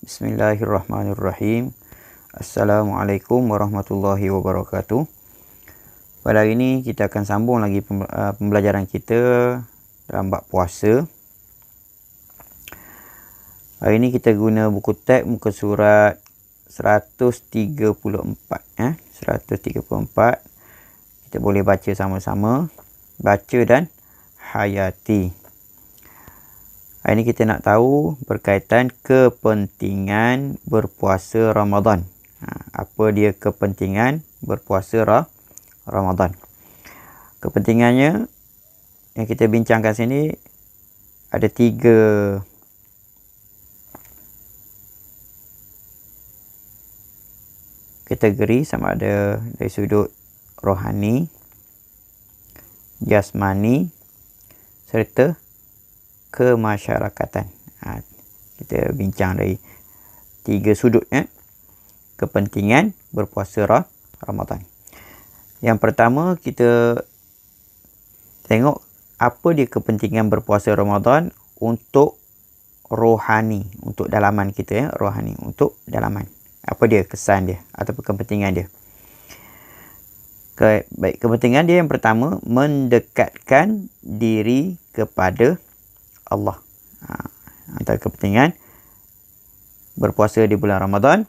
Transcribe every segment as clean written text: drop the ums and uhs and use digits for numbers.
Bismillahirrahmanirrahim. Assalamualaikum warahmatullahi wabarakatuh. Pada hari ini kita akan sambung lagi pembelajaran kita dalam bab puasa. Hari ini kita guna buku teks muka surat 134. 134. Kita boleh baca sama-sama. Baca dan hayati. Hari ini kita nak tahu berkaitan kepentingan berpuasa Ramadan. Apa dia kepentingan berpuasa Ramadan? Kepentingannya yang kita bincangkan sini ada 3 kategori, sama ada dari sudut rohani, jasmani serta kemasyarakatan. Kita bincang dari 3 sudut kepentingan berpuasa Ramadan. Yang pertama, kita tengok apa dia kepentingan berpuasa Ramadan untuk rohani, untuk dalaman kita rohani, untuk dalaman. Apa dia kesan dia ataupun kepentingan dia? Baik, kepentingan dia yang pertama, mendekatkan diri kepada Allah. Antara kepentingan berpuasa di bulan Ramadan,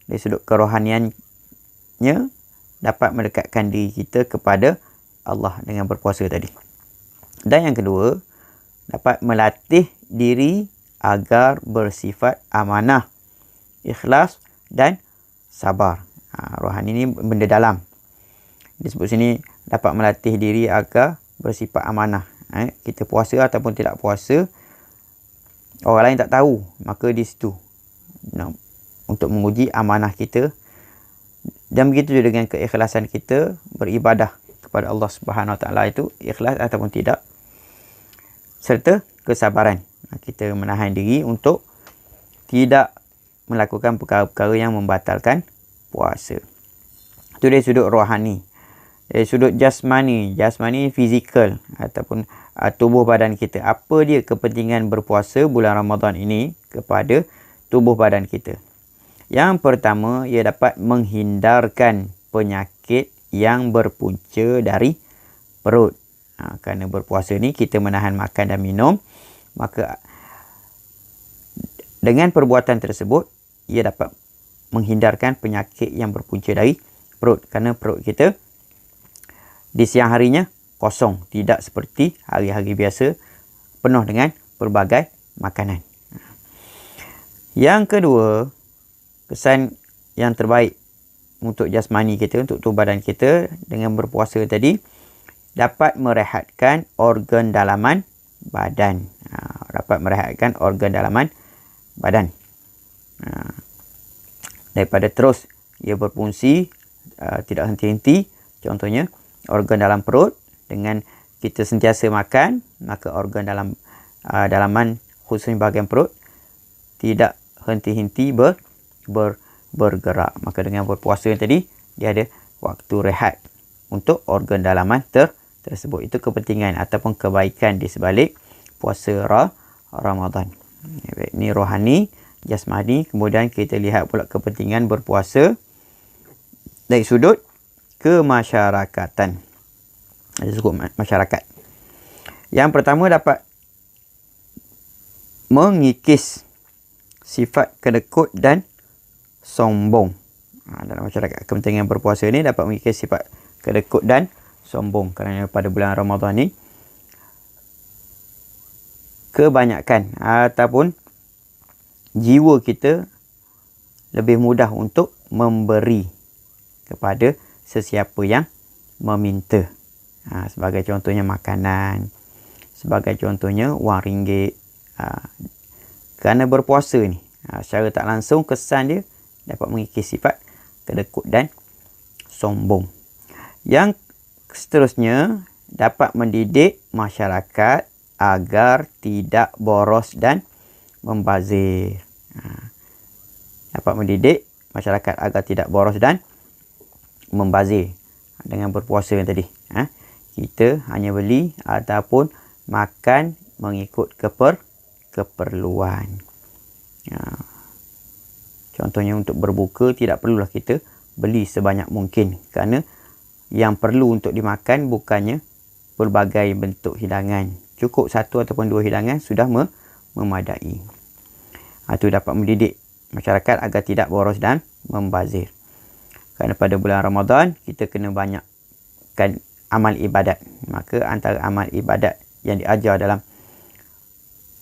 dari sudut kerohaniannya, dapat mendekatkan diri kita kepada Allah dengan berpuasa tadi. Dan yang kedua, dapat melatih diri agar bersifat amanah, ikhlas dan sabar. Rohani ni benda dalam. Disebut sini dapat melatih diri agar bersifat amanah. Kita puasa ataupun tidak puasa, orang lain tak tahu, maka di situ untuk menguji amanah kita. Dan begitu juga dengan keikhlasan kita beribadah kepada Allah Subhanahu Wa Taala, itu ikhlas ataupun tidak, serta kesabaran. Kita menahan diri untuk tidak melakukan perkara-perkara yang membatalkan puasa. Itu dari sudut rohani. Dari sudut jasmani fizikal ataupun tubuh badan kita. Apa dia kepentingan berpuasa bulan Ramadan ini kepada tubuh badan kita? Yang pertama, ia dapat menghindarkan penyakit yang berpunca dari perut. Kerana berpuasa ni kita menahan makan dan minum, maka dengan perbuatan tersebut ia dapat menghindarkan penyakit yang berpunca dari perut. Kerana perut kita di siang harinya kosong, tidak seperti hari-hari biasa penuh dengan pelbagai makanan. Yang kedua, kesan yang terbaik untuk jasmani kita, untuk tubuh badan kita dengan berpuasa tadi, dapat merehatkan organ dalaman badan. Dapat merehatkan organ dalaman badan. Daripada terus ia berfungsi tidak henti-henti, contohnya organ dalam perut, dengan kita sentiasa makan, maka organ dalaman khususnya bahagian perut tidak henti-henti bergerak. Maka dengan berpuasa tadi, dia ada waktu rehat untuk organ dalaman tersebut. Itu kepentingan ataupun kebaikan di sebalik puasa Ramadan. Ini rohani, jasmani. Kemudian kita lihat pula kepentingan berpuasa dari sudut kemasyarakatan. Ada sudut masyarakat. Yang pertama, dapat mengikis sifat kedekut dan sombong. Dalam masyarakat, kepentingan berpuasa ni dapat mengikis sifat kedekut dan sombong. Kerana pada bulan Ramadan ni kebanyakan ataupun jiwa kita lebih mudah untuk memberi kepada sesiapa yang meminta. Sebagai contohnya makanan, sebagai contohnya wang ringgit. Kerana berpuasa ni, secara tak langsung kesan dia dapat mengikis sifat kedekut dan sombong. Yang seterusnya, dapat mendidik masyarakat agar tidak boros dan membazir. Dapat mendidik masyarakat agar tidak boros dan membazir. Dengan berpuasa tadi, kita hanya beli ataupun makan mengikut keperluan. Contohnya untuk berbuka, tidak perlulah kita beli sebanyak mungkin, kerana yang perlu untuk dimakan bukannya pelbagai bentuk hidangan. Cukup satu ataupun dua hidangan sudah memadai. Itu dapat mendidik masyarakat agar tidak boros dan membazir. Kerana pada bulan Ramadan kita kena banyakkan amal ibadat. Maka antara amal ibadat yang diajar dalam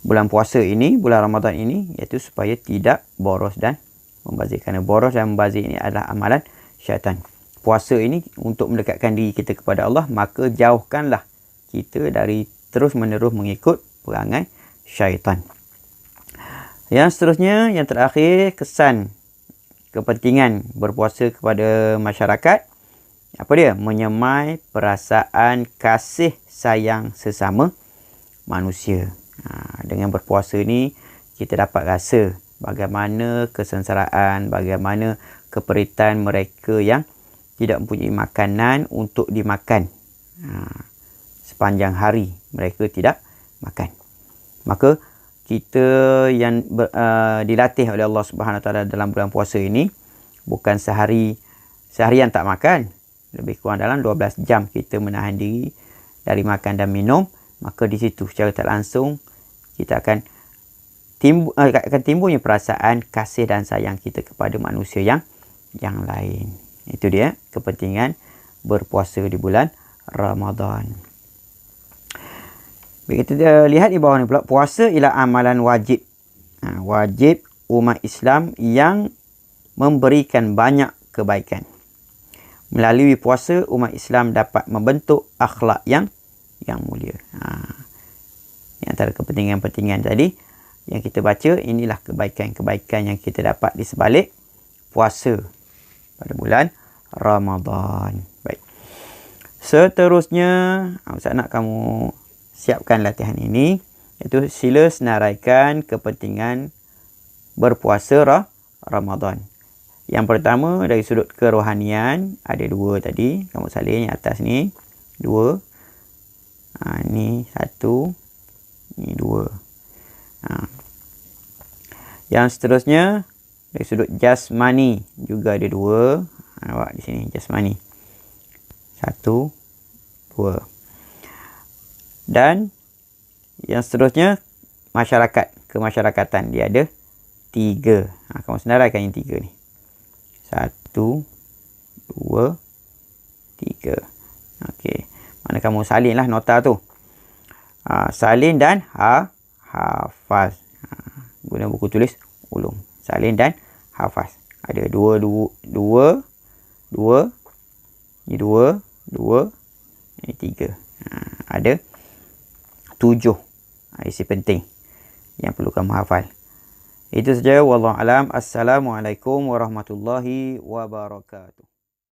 bulan puasa ini, bulan Ramadan ini, iaitu supaya tidak boros dan membazir. Kerana boros dan membazir ini adalah amalan syaitan. Puasa ini untuk mendekatkan diri kita kepada Allah, maka jauhkanlah kita dari terus menerus mengikut perangai syaitan. Yang seterusnya, yang terakhir, kesan kepentingan berpuasa kepada masyarakat. Apa dia? Menyemai perasaan kasih sayang sesama manusia. Dengan berpuasa ni kita dapat rasa bagaimana kesengsaraan, bagaimana keperitan mereka yang tidak mempunyai makanan untuk dimakan. Sepanjang hari mereka tidak makan. Maka kita yang dilatih oleh Allah Subhanahu Wa Taala dalam bulan puasa ini, bukan seharian tak makan, lebih kurang dalam 12 jam kita menahan diri dari makan dan minum. Maka di situ secara tak langsung kita akan timbulnya perasaan kasih dan sayang kita kepada manusia yang lain. Itu dia kepentingan berpuasa di bulan Ramadan. Baik, kita lihat di bawah ni pula, puasa ialah amalan wajib. Wajib umat Islam yang memberikan banyak kebaikan. Melalui puasa, umat Islam dapat membentuk akhlak yang mulia. Ini antara kepentingan-kepentingan tadi yang kita baca. Inilah kebaikan-kebaikan yang kita dapat di sebalik puasa pada bulan Ramadan. Baik. Seterusnya, Ustaz nak kamu siapkan latihan ini, iaitu sila senaraikan kepentingan berpuasa Ramadan. Yang pertama, dari sudut kerohanian, ada dua tadi. Kamu salin yang atas ni, dua. Ni satu, ni dua. Yang seterusnya, dari sudut jasmani, juga ada dua. Awak di sini, jasmani. Satu, dua. Dan yang seterusnya, masyarakat, kemasyarakatan. Dia ada tiga. Kamu senaraikan yang tiga ni. Satu, dua, tiga. Okey. Mana kamu salin lah nota tu. Salin dan hafaz. Guna buku tulis ulum. Salin dan hafaz. Ada dua. Ini dua. Ini tiga. Ada 7 isi penting yang perlu kamu hafal. Itu saja. Wallahu alam. Assalamualaikum warahmatullahi wabarakatuh.